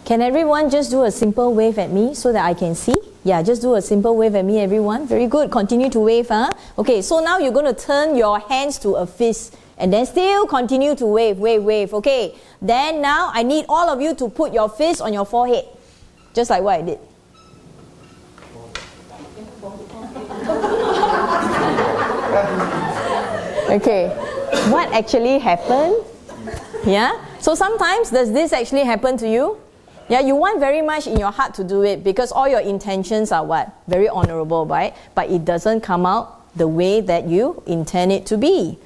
Can everyone just do a simple wave at me so that I can see? Yeah, just do a simple wave at me, everyone. Very good. Continue to wave. Okay, so now you're going to turn your hands to a fist and then still continue to wave, wave, wave. Okay, then now I need all of you to put your fist on your forehead, just like what I did. Okay, what actually happened? Yeah, so sometimes does this actually happen to you? Yeah, you want very much in your heart to do it because all your intentions are what? Very honorable, right? But it doesn't come out the way that you intend it to be.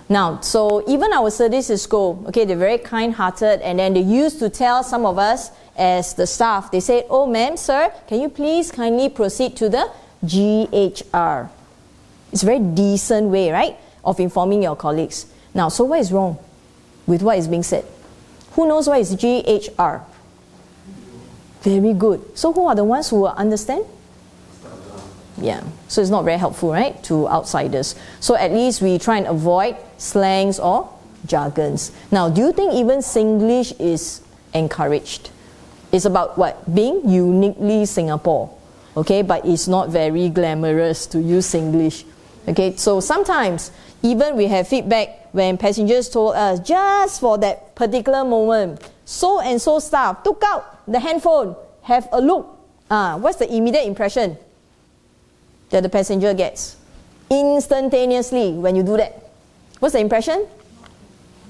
Now, so even our services go, okay, they're very kind-hearted, and then they used to tell some of us as the staff, they said, oh ma'am, sir, can you please kindly proceed to the GHR? It's a very decent way, right, of informing your colleagues. Now, so what is wrong with what is being said? Who knows what is GHR? Very good. So who are the ones who will understand? Yeah, so it's not very helpful, right, to outsiders. So at least we try and avoid slangs or jargons. Now, do you think even Singlish is encouraged? It's about what? Being uniquely Singapore. Okay, but it's not very glamorous to use Singlish. Okay, so sometimes even we have feedback when passengers told us just for that particular moment, so and so staff took out the handphone, have a look. What's the immediate impression that the passenger gets? Instantaneously when you do that. What's the impression?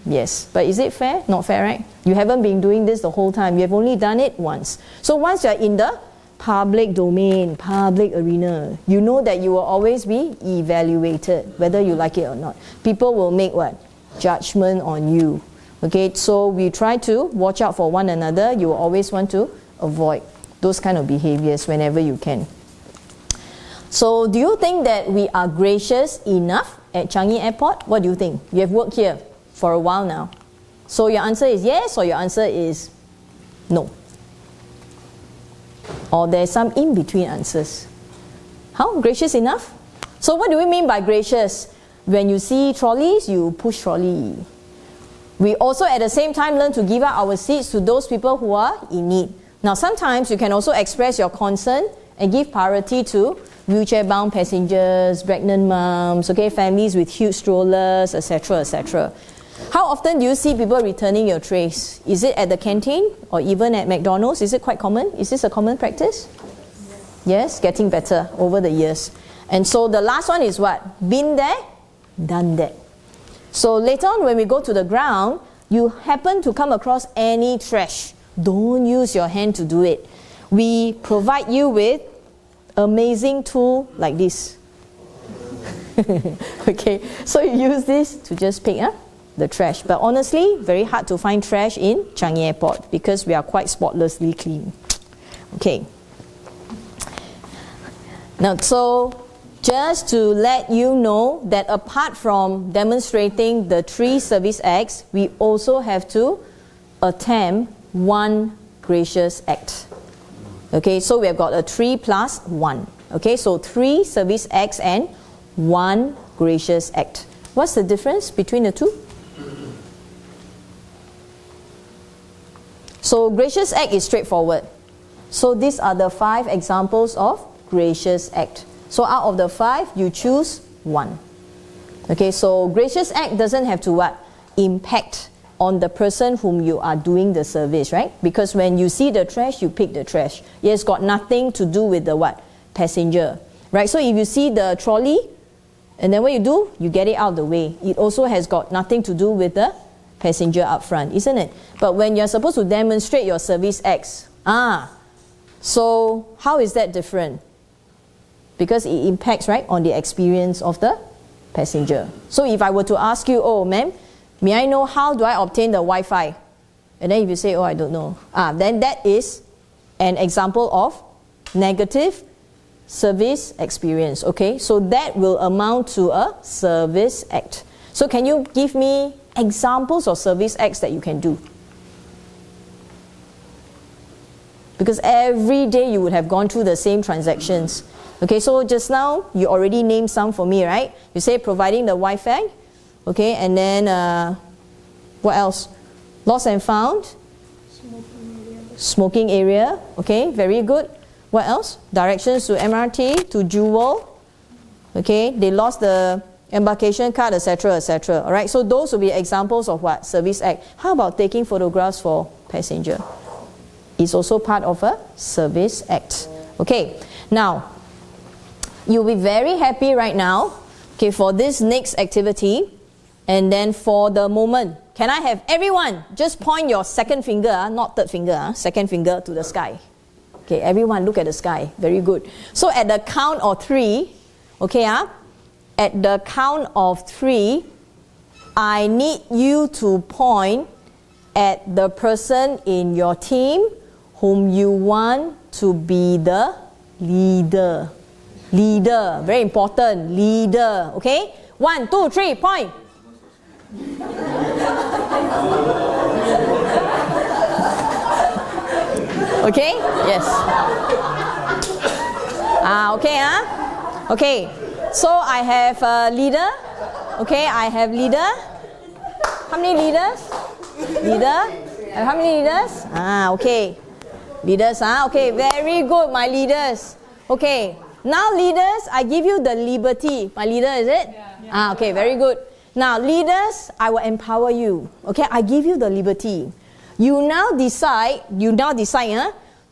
Yes, but is it fair? Not fair, right? You haven't been doing this the whole time. You have only done it once. So once you're in the public domain, public arena, you know that you will always be evaluated, whether you like it or not. People will make what? Judgment on you. Okay, so we try to watch out for one another. You will always want to avoid those kind of behaviors whenever you can. So do you think that we are gracious enough at Changi Airport? What do you think? You have worked here for a while now. So your answer is yes or your answer is no? Or there's some in-between answers. How? Gracious enough? So what do we mean by gracious? When you see trolleys, you push trolley. We also at the same time learn to give up our seats to those people who are in need. Now sometimes you can also express your concern and give priority to wheelchair-bound passengers, pregnant moms, okay, families with huge strollers, etc., etc. How often do you see people returning your trays? Is it at the canteen or even at McDonald's? Is it quite common? Is this a common practice? Yes, getting better over the years. And so the last one is what? Been there, done that. So later on when we go to the ground, you happen to come across any trash. Don't use your hand to do it. We provide you with amazing tool like this. Okay, so you use this to just pick up the trash. But honestly, very hard to find trash in Changi Airport because we are quite spotlessly clean. Okay. Now, so just to let you know that apart from demonstrating the 3 service acts, we also have to attempt 1 gracious act. Okay, so we have got a 3 plus 1. Okay, so 3 service acts and 1 gracious act. What's the difference between the 2? So gracious act is straightforward. So these are the 5 examples of gracious act. So out of the 5, you choose 1. Okay, so gracious act doesn't have to what? Impact on the person whom you are doing the service, right? Because when you see the trash, you pick the trash. It's got nothing to do with the what? Passenger, right? So if you see the trolley, and then what you do? You get it out of the way. It also has got nothing to do with the passenger up front, isn't it? But when you're supposed to demonstrate your service acts, so how is that different? Because it impacts, right, on the experience of the passenger. So if I were to ask you, oh ma'am, may I know how do I obtain the Wi-Fi? And then if you say, oh, I don't know, then that is an example of negative service experience. Okay, so that will amount to a service act. So can you give me examples of service acts that you can do? Because every day you would have gone through the same transactions. Okay, so just now you already named some for me, right? You say providing the Wi-Fi. Okay, and then what else? Lost and found? Smoking area, okay, very good. What else? Directions to MRT, to Jewel. Okay, they lost the embarkation card, etc., etc. All right, so those will be examples of what? Service act. How about taking photographs for passenger? It's also part of a service act. Okay, now, you'll be very happy right now, okay, for this next activity. And then for the moment, can I have everyone just point your second finger, not third finger, second finger to the sky. Okay, everyone look at the sky. Very good. So at the count of 3, okay, at the count of 3, I need you to point at the person in your team whom you want to be the leader. Leader, very important, leader, okay? 1, 2, 3, point. Okay? Yes. Okay, Okay, so I have a leader. Okay, I have leader. How many leaders? Leader. How many leaders? Okay. Leaders, okay, very good, my leaders. Okay, now leaders, I give you the liberty. My leader, is it? Yeah. Okay, very good. Now, leaders, I will empower you. Okay, I give you the liberty. You now decide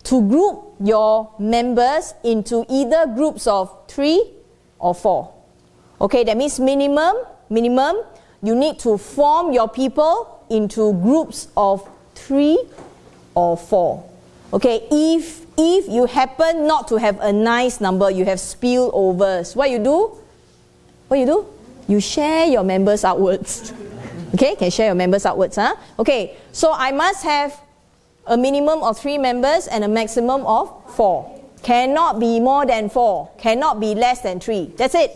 to group your members into either groups of 3 or 4. Okay, that means minimum, you need to form your people into groups of 3 or 4. Okay, if you happen not to have a nice number, you have spillovers, what you do? You share your members outwards. Okay, can share your members outwards. Okay, so I must have a minimum of 3 members and a maximum of 4. Cannot be more than 4. Cannot be less than 3. That's it.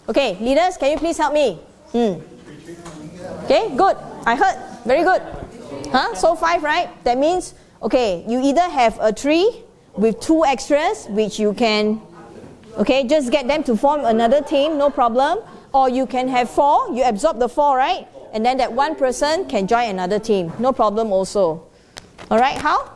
Okay, leaders, can you please help me? Okay, good. I heard. Very good. So 5, right? That means, okay, you either have a 3 with 2 extras, which you can, okay, just get them to form another team, no problem. Or you can have 4, you absorb the 4, right? And then that one person can join another team. No problem also. Alright, how?